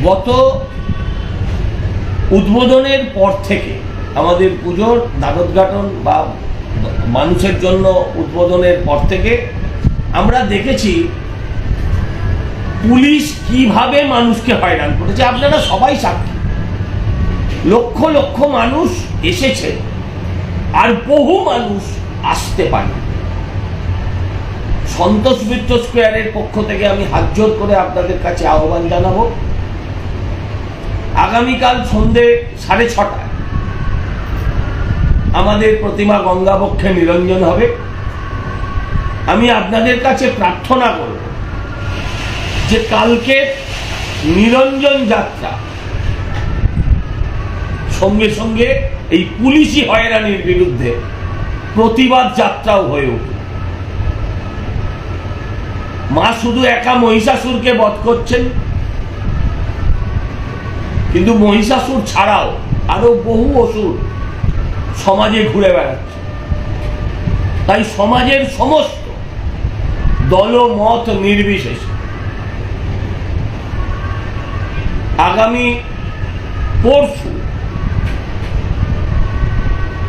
গত উদ্বোধনের পর থেকে আমাদের পুজোর দ্বারোদ্ঘাটন বা মানুষের জন্য উদ্বোধনের পর থেকে আমরা দেখেছি পুলিশ কিভাবে মানুষকে হয়রান করেছে। আপনারা সবাই সাক্ষী, লক্ষ লক্ষ মানুষ এসেছে আর বহু মানুষ আসতে পারে। সন্তোষ মিত্র স্কোয়ারের পক্ষ থেকে আমি হাত জোর করে আপনাদের কাছে আহ্বান জানাবো, আগামীকাল সন্ধে 6:30 আমাদের প্রতিমা গঙ্গাবক্ষে নিরঞ্জন হবে। আমি আপনাদের কাছে প্রার্থনা করব যে কালকে নিরঞ্জন যাত্রা সঙ্গে সঙ্গে এই পুলিশি হয়রানির বিরুদ্ধে প্রতিবাদ যাত্রাও হয়ে উঠবে। মা শুধু একা মহিষাসুরকে বধ করছেন, কিন্তু মহিষাসুর ছাড়াও আরো বহু অসুর সমাজে ঘুরে বেড়াচ্ছে। তাই সমাজের সমস্ত দলমত নির্বিশেষে আগামী পরশু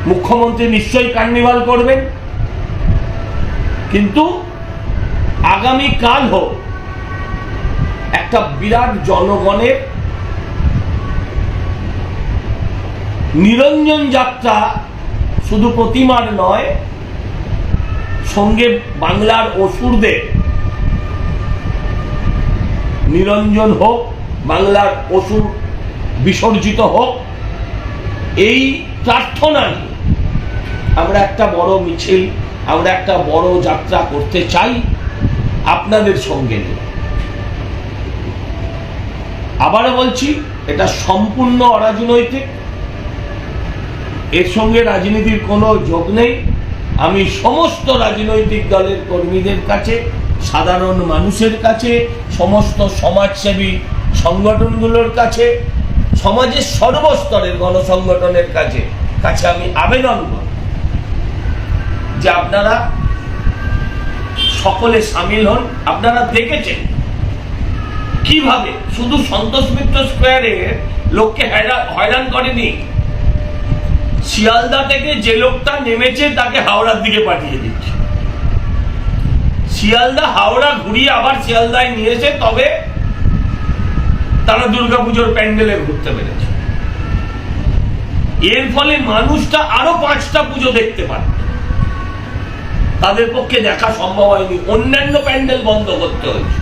মুখ্যমন্ত্রী নিশ্চয়ই কার্নিভাল করবেন, কিন্তু আগামীকাল হোক একটা বিরাট জনগণের নিরঞ্জন যাত্রা, শুধু প্রতিমার নয়, সঙ্গে বাংলার অসুরদের নিরঞ্জন হোক, বাংলার অসুর বিসর্জিত হোক, এই প্রার্থনা নিয়ে আমরা একটা বড় মিছিল, আমরা একটা বড় যাত্রা করতে চাই আপনাদের সঙ্গে নিয়ে। আবারও বলছি, এটা সম্পূর্ণ অরাজনৈতিক, এর সঙ্গে রাজনীতির কোনো যোগ নেই। আমি সমস্ত রাজনৈতিক দলের কর্মীদের কাছে, সাধারণ মানুষের কাছে, সমস্ত সমাজসেবী সংগঠনগুলোর কাছে, সমাজের সর্বস্তরের গণসংগঠনের কাছে আমি আবেদন করব যে আপনারা সকলে সামিল হন। আপনারা দেখেছেন কিভাবে শুধু সন্তোষ মিত্র স্কোয়ারে লোককে হয়রান করেনি, শিয়ালদা থেকে যে লোকটা নেমেছে তাকে হাওড়ার দিকে পাঠিয়ে দিচ্ছে। শিয়ালদা হাওড়া ঘুরিয়ে আবার শিয়ালদায় নিয়েছে, তবে তারা দুর্গাপুজোর প্যান্ডেলে ঘুরতে পেরেছে। এর ফলে মানুষটা আরো 5টা পুজো দেখতে পারে, তাদের পক্ষে দেখা সম্ভব হয়নি, অন্যান্য প্যান্ডেল বন্ধ করতে হয়েছে।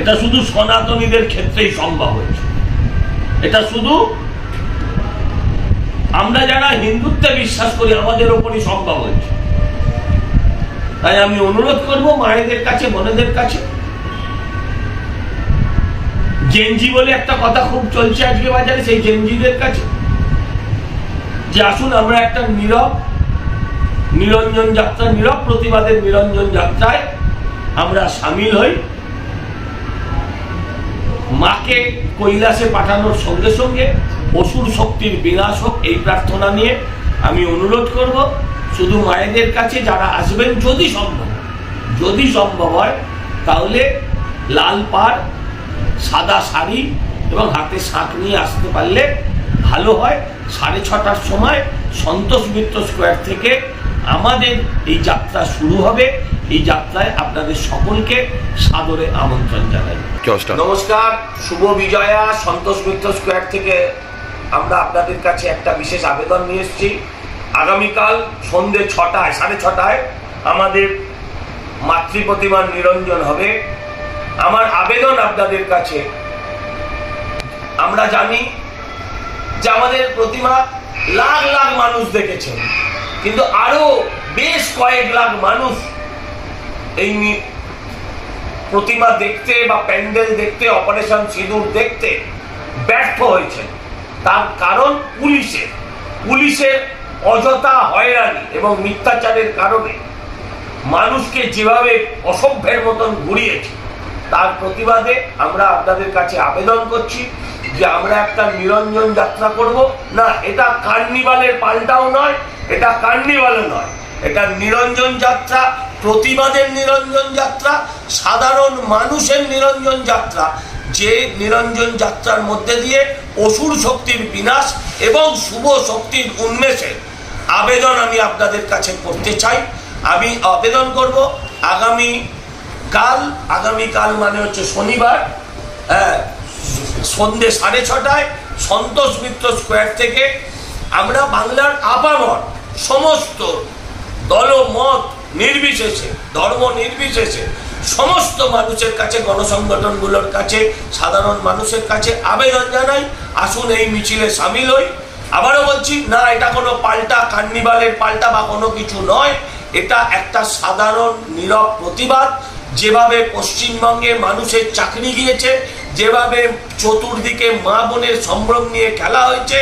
এটা শুধু সনাতনীদের ক্ষেত্রেই সম্ভব হয়েছে, এটা শুধু আমরা যারা হিন্দুত্বে বিশ্বাস করি আমাদের ওপরই সম্ভব হয়েছে। তাই আমি অনুরোধ করব মায়েদের কাছে, বোনেদের কাছে, জেনজি বলে একটা কথা খুব চলছে আজকে বাজারে, সেই জেনজিদের কাছে যে আসুন আমরা একটা নীরব নিরঞ্জন যাত্রা, নীরব প্রতিবাদের নিরঞ্জন যাত্রায় আমরা সামিল হই। মাকে কৈলাসে পাঠানোর সঙ্গে সঙ্গে অসুর শক্তির বিনাশ হোক, এই প্রার্থনা নিয়ে আমি অনুরোধ করব শুধু মায়েদের কাছে, যারা আসবেন যদি সম্ভব হয় তাহলে লাল পাড়, সাদা শাড়ি এবং হাতে শাঁখ নিয়ে আসতে পারলে ভালো হয়। 6:30 সময় সন্তোষ মিত্র স্কোয়ার থেকে আমাদের এই যাত্রা শুরু হবে। এই যাত্রায় আপনাদের সকলকে সাদরে আমন্ত্রণ জানাই। নমস্কার, শুভ বিজয়া। সন্তোষ মিত্র স্কোয়ার থেকে আমরা আপনাদের কাছে একটা বিশেষ আবেদন নিয়ে এসেছি। আগামীকাল সন্ধ্যে 6:30 আমাদের মাতৃ প্রতিমার নিরঞ্জন হবে। আমার আবেদন আপনাদের কাছে, আমরা জানি যে আমাদের প্রতিমা লাখ লাখ মানুষ দেখেছেন, কিন্তু আরো বেশ কয়েক লাখ মানুষ এই প্রতিমা দেখতে বা প্যান্ডেল দেখতে, অপারেশন সিঁদুর দেখতে ব্যর্থ হয়েছেন। তার কারণ পুলিশের অযথা হয়রানি এবং মিথ্যাচারের কারণে মানুষকে যেভাবে অসভ্যের মতন ঘুরিয়েছে, তার প্রতিবাদে আমরা আপনাদের কাছে আবেদন করছি যে আমরা একটা নিরঞ্জন যাত্রা করব না। এটা কার্নিভালের পাল্টাও নয়, এটা কার্নিভালও নয়, এটা নিরঞ্জন যাত্রা, প্রতিবাদের নিরঞ্জন যাত্রা, সাধারণ মানুষের নিরঞ্জন যাত্রা। যে নিরঞ্জন যাত্রার মধ্যে দিয়ে অসুর শক্তির বিনাশ এবং শুভ শক্তির উন্মেষে আবেদন আমি আপনাদের কাছে করতে চাই। আমি আবেদন করব আগামীকাল মানে হচ্ছে শনিবার সন্ধ্যে 6:30টায় সন্তোষ মিত্র স্কোয়ার থেকে আমরা বাংলার আপামর সমস্ত দলমত নির্বিশেষে, ধর্ম নির্বিশেষে সমস্ত মানুষের কাছে, গণসংগঠনগুলোর কাছে, সাধারণ মানুষের কাছে আবেদন জানাই, আসুন এই মিছিলে সামিল হই। আবারও বলছি, না এটা কোনো পাল্টা কার্নিভালের পাল্টা বা কোনো কিছু নয়, এটা একটা সাধারণ নীরব প্রতিবাদ। যেভাবে পশ্চিমবঙ্গে মানুষের চাকরি গিয়েছে, যেভাবে চতুর্দিকে মা বোনের সম্ভ্রম নিয়ে খেলা হয়েছে,